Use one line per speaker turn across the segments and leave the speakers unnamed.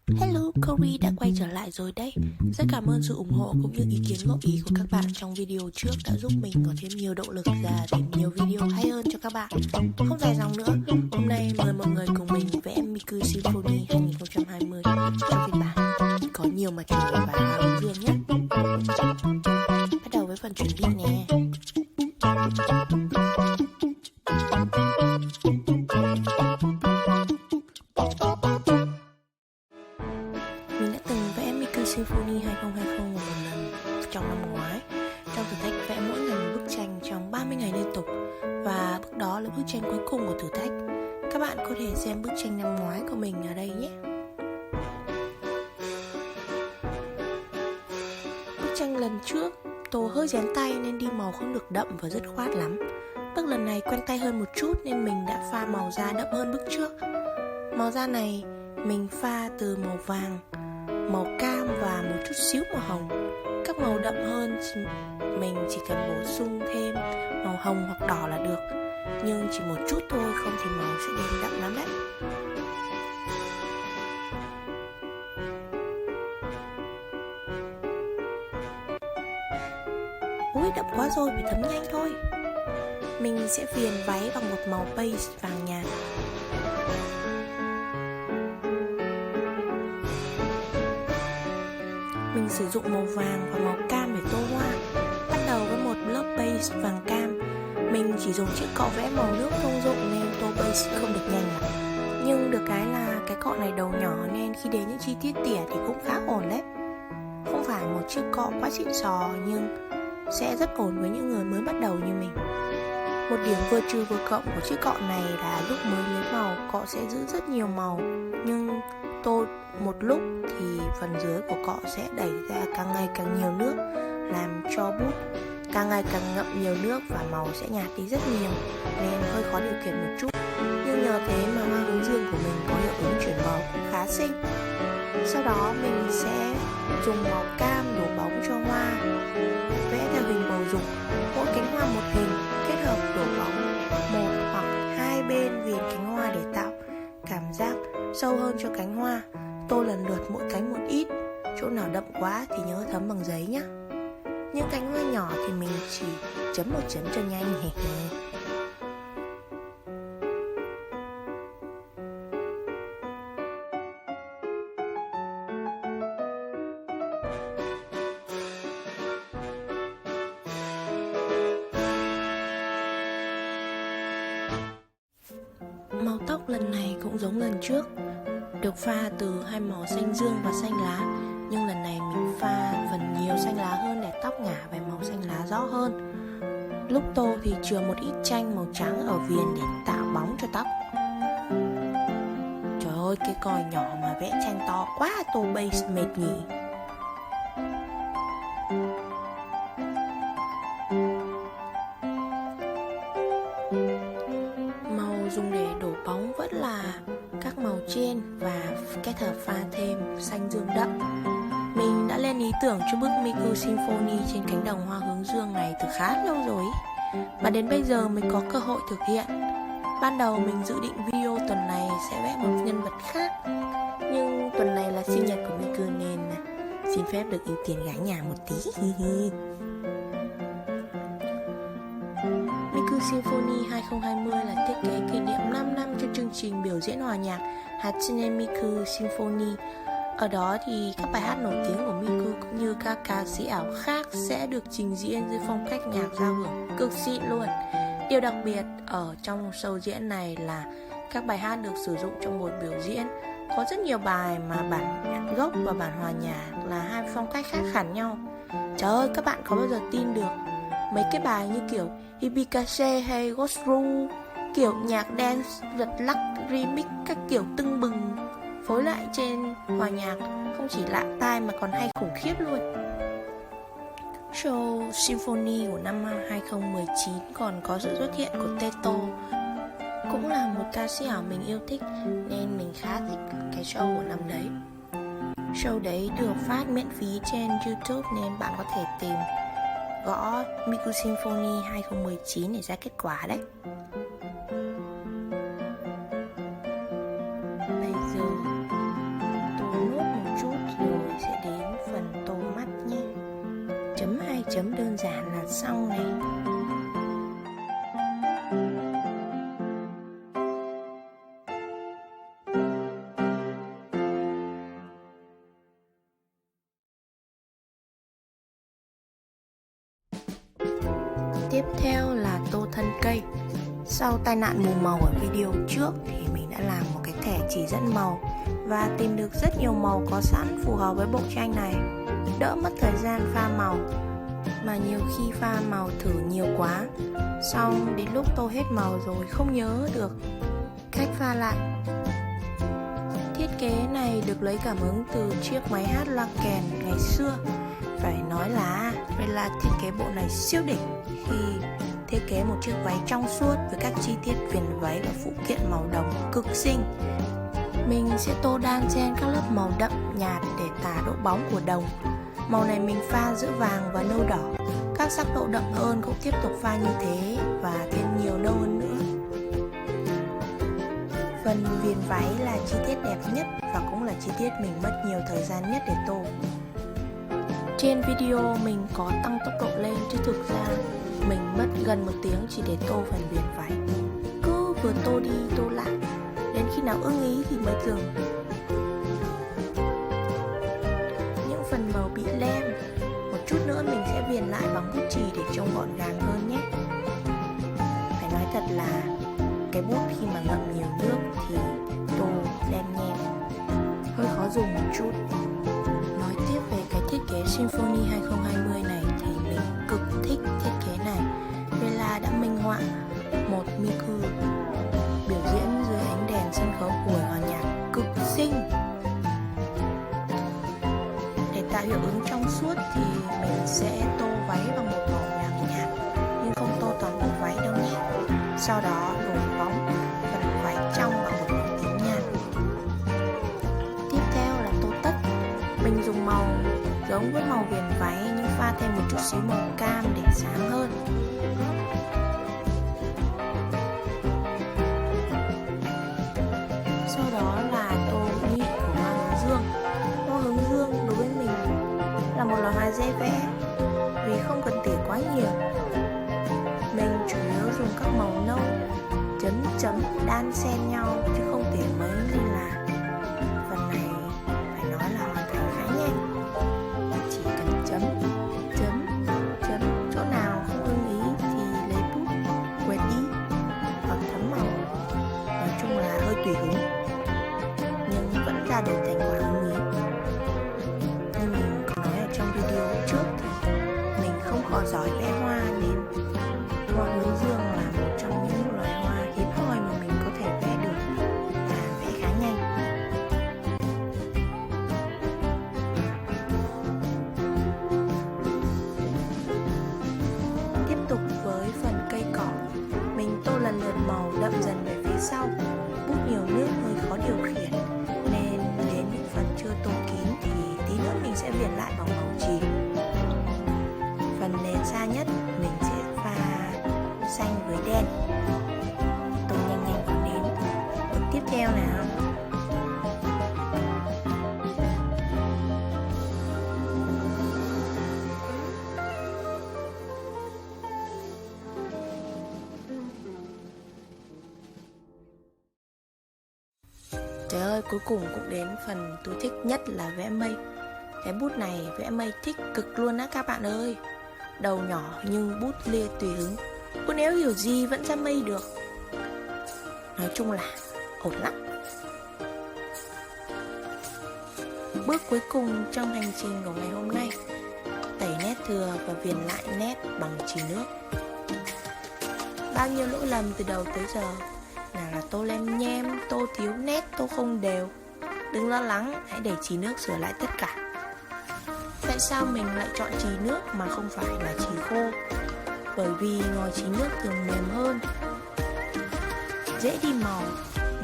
Hello, Cory đã quay trở lại rồi đấy. Rất cảm ơn sự ủng hộ cũng như ý kiến góp ý của các bạn trong video trước đã giúp mình có thêm nhiều động lực và tìm nhiều video hay hơn cho các bạn. Không dài dòng nữa, hôm nay mời mọi người cùng mình vẽ Miku Symphony 2020 trong phiên bản có nhiều mặt trời và hoa hướng dương nhé. Bắt đầu với phần chuẩn bị nè. Mình đã từng vẽ Miku Symphony 2020 một lần trong năm ngoái. Trong thử thách vẽ mỗi ngày một bức tranh trong 30 ngày liên tục. Và bức đó là bức tranh cuối cùng của thử thách. Các bạn có thể xem bức tranh năm ngoái của mình ở đây nhé. Bức tranh lần trước Tô hơi rén tay nên đi màu không được đậm và dứt khoát lắm. Bức lần này quen tay hơn một chút nên mình đã pha màu da đậm hơn bức trước. Màu da này mình pha từ màu vàng, màu cam và một chút xíu màu hồng. Các màu đậm hơn mình chỉ cần bổ sung thêm màu hồng hoặc đỏ là được. Nhưng chỉ một chút thôi, không thì màu sẽ đen đậm lắm đấy. Ui, đậm quá rồi, phải thấm nhanh thôi. Mình sẽ viền váy bằng một màu base vàng nhạt. Mình sử dụng màu vàng và màu cam để tô hoa. Bắt đầu với một lớp base vàng cam. Mình chỉ dùng chiếc cọ vẽ màu nước thông dụng nên tô base không được nhanh lắm. Nhưng được cái là cái cọ này đầu nhỏ nên khi đến những chi tiết tỉa thì cũng khá ổn đấy. Không phải một chiếc cọ quá xịn sò nhưng sẽ rất ổn với những người mới bắt đầu như mình. Một điểm vừa trừ vừa cộng của chiếc cọ này là lúc mới lấy màu, cọ sẽ giữ rất nhiều màu. Nhưng tô một lúc thì phần dưới của cọ sẽ đẩy ra càng ngày càng nhiều nước, làm cho bút càng ngày càng ngậm nhiều nước và màu sẽ nhạt đi rất nhiều, nên hơi khó điều khiển một chút. Nhưng nhờ thế mà hoa hướng dương của mình có hiệu ứng chuyển màu cũng khá xinh. Sau đó mình sẽ dùng màu cam đổ bóng cho hoa, vẽ theo hình bầu dục, mỗi cánh hoa một hình, kết hợp đổ bóng một hoặc hai bên viền cánh hoa để tạo cảm giác sâu hơn cho cánh hoa. Tô lần lượt mỗi cánh một ít, chỗ nào đậm quá thì nhớ thấm bằng giấy nhé. Những cánh hoa nhỏ thì mình chỉ chấm một chấm cho nhanh. Màu tóc lần này cũng giống lần trước, được pha từ hai màu xanh dương và xanh lá. Nhưng lần này mình pha phần nhiều xanh lá hơn để tóc ngả về màu xanh lá rõ hơn. Lúc tô thì chừa một ít chanh màu trắng ở viền để tạo bóng cho tóc. Trời ơi, cái còi nhỏ mà vẽ tranh to quá, tô base mệt nhỉ. Màu dùng để đổ bóng vẫn là các màu trên và kết hợp pha thêm xanh dương đậm. Mình đã lên ý tưởng cho bức Miku Symphony trên cánh đồng hoa hướng dương này từ khá lâu rồi, và đến bây giờ mới có cơ hội thực hiện. Ban đầu mình dự định video tuần này sẽ vẽ một nhân vật khác, nhưng tuần này là sinh nhật của Miku nên xin phép được ưu tiên gái nhà một tí. Miku Symphony 2020 là thiết kế kỷ niệm 5 năm cho chương trình biểu diễn hòa nhạc Hatsune Miku Symphony. Ở đó thì các bài hát nổi tiếng của Miku cũng như các ca sĩ ảo khác sẽ được trình diễn dưới phong cách nhạc giao hưởng cực xịn luôn. Điều đặc biệt ở trong show diễn này là các bài hát được sử dụng trong buổi biểu diễn có rất nhiều bài mà bản nhạc gốc và bản hòa nhạc là hai phong cách khác hẳn nhau. Trời ơi, các bạn có bao giờ tin được mấy cái bài như kiểu Hibikase hay Gosru, kiểu nhạc dance, giật lắc, remix các kiểu tưng bừng phối lại trên hòa nhạc không chỉ lạ tai mà còn hay khủng khiếp luôn. Show Symphony của năm 2019 còn có sự xuất hiện của Teto, cũng là một ca sĩ ảo mình yêu thích nên mình khá thích cái show của năm đấy. Show đấy được phát miễn phí trên YouTube nên bạn có thể tìm gõ Miku Symphony 2019 để ra kết quả đấy. Bây giờ tô nốt giản là xong này. Tiếp theo là tô thân cây. Sau tai nạn mù màu ở video trước thì mình đã làm một cái thẻ chỉ dẫn màu và tìm được rất nhiều màu có sẵn phù hợp với bộ tranh này, đỡ mất thời gian pha màu. Mà nhiều khi pha màu thử nhiều quá, xong đến lúc tô hết màu rồi không nhớ được cách pha lại. Thiết kế này được lấy cảm hứng từ chiếc máy hát loa kèn ngày xưa. Phải nói là Bella thiết kế bộ này siêu đỉnh khi thiết kế một chiếc váy trong suốt với các chi tiết viền váy và phụ kiện màu đồng cực xinh. Mình sẽ tô đan xen các lớp màu đậm nhạt để tả độ bóng của đồng. Màu này mình pha giữa vàng và nâu đỏ. Các sắc độ đậm hơn cũng tiếp tục pha như thế và thêm nhiều nâu hơn nữa. Phần viền váy là chi tiết đẹp nhất và cũng là chi tiết mình mất nhiều thời gian nhất để tô. Trên video mình có tăng tốc độ lên chứ thực ra mình mất gần 1 tiếng chỉ để tô phần viền váy. Cứ vừa tô đi tô lại, đến khi nào ưng ý thì mới dừng. Những phần màu bị lem, một chút nữa mình sẽ viền lại bằng bút chì để trông gọn gàng hơn nhé. Phải nói thật là cái bút khi mà ngậm nhiều nước thì tô đen nhem, hơi khó dùng một chút. Nói tiếp về cái thiết kế Symphony 2020 này thì mình cực thích thiết kế này. Bella đã minh họa một Miku biểu diễn dưới ánh đèn sân khấu buổi hòa nhạc cực xinh. Để tạo hiệu ứng trong suốt thì mình sẽ tô váy bằng một màu vàng nhạt, nhưng không tô toàn bộ váy đâu nhé. Sau đó đổi bóng phần váy trong bằng một màu tím nhạt. Tiếp theo là tô tất. Mình dùng màu giống với màu viền váy nhưng pha thêm một chút xíu màu cam để sáng hơn. Sau đó là tô nhị của hoa hướng dương. Hoa hướng dương đối với mình là một loài hoa dễ vẽ vì không cần tỉa quá nhiều. Mình chủ yếu dùng các màu nâu, chấn chấm đan xen nhau chứ không tỉa mấy, nên là phần này phải nói là hoàn thành khá nhanh. Chỉ cần chấm chỗ nào không ưng ý thì lấy bút quẹt đi hoặc thấm màu. Nói chung là hơi tùy hứng nhưng vẫn ra được thành quả ưng ý. Như mình có nói ở trong video trước thì mình không có giỏi vẽ hoa, nên hoa hướng dương là một trong những loài hoa hiếm hoi mà mình có thể vẽ được và vẽ khá nhanh. Tiếp tục với phần cây cỏ, mình tô lần lượt màu đậm dần về phía sau. Bút nhiều nước hơi khó điều khiển nên đến những phần chưa tô kín thì tí nữa mình sẽ viền lại bằng màu chì. Phần nền xa nhất mình sẽ pha xanh với đen. Tô nhanh nhanh vào nến. Bước tiếp theo nào. Trời ơi, cuối cùng cũng đến phần tôi thích nhất là vẽ mây. Cái bút này vẽ mây thích cực luôn á các bạn ơi. Đầu nhỏ nhưng bút lia tùy hứng. Cô nếu hiểu gì vẫn ra mây được. Nói chung là ổn lắm. Bước cuối cùng trong hành trình của ngày hôm nay, tẩy nét thừa và viền lại nét bằng chì nước. Bao nhiêu lỗi lầm từ đầu tới giờ, nào là tô lem nhem, tô thiếu nét, tô không đều. Đừng lo lắng, hãy để chì nước sửa lại tất cả. Tại sao mình lại chọn chì nước mà không phải là chì khô? Bởi vì ngòi chì nước thường mềm hơn, dễ đi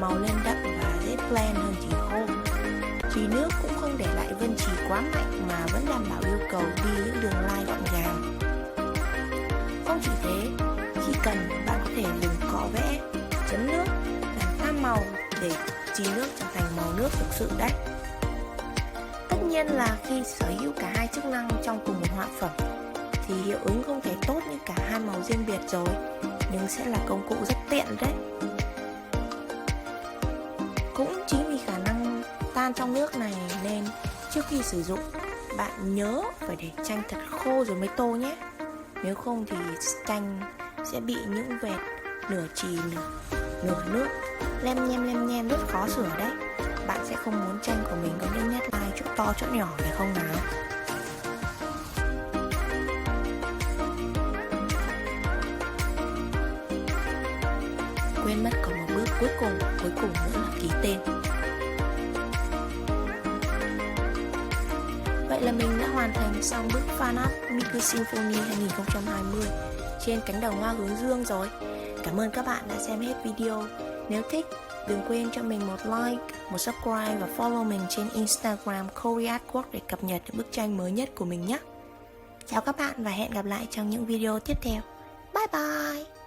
màu lên đậm và dễ blend hơn chì khô. Chì nước cũng không để lại vân chì quá mạnh mà vẫn đảm bảo yêu cầu đi những đường line gọn gàng. Không chỉ thế, khi cần bạn có thể dùng cọ vẽ, chấm nước, làm pha màu để chì nước trở thành màu nước thực sự đấy. Tất nhiên là khi sở hữu cả hai chức năng trong cùng một họa phẩm thì hiệu ứng không thể tốt như cả hai màu riêng biệt rồi, nhưng sẽ là công cụ rất tiện đấy. Cũng chính vì khả năng tan trong nước này nên trước khi sử dụng, bạn nhớ phải để tranh thật khô rồi mới tô nhé. Nếu không thì tranh sẽ bị những vệt nửa chì nửa nước, lem nhem rất khó sửa đấy. Bạn sẽ không muốn tranh của mình có những nét line chỗ to chỗ nhỏ phải không nào? Quên mất còn một bước cuối cùng nữa là ký tên. Vậy là mình đã hoàn thành xong bức fan art Miku Symphony 2020 trên cánh đồng hoa hướng dương rồi. Cảm ơn các bạn đã xem hết video. Nếu thích, đừng quên cho mình một like, một subscribe và follow mình trên Instagram Korea Artwork để cập nhật những bức tranh mới nhất của mình nhé. Chào các bạn và hẹn gặp lại trong những video tiếp theo. Bye bye!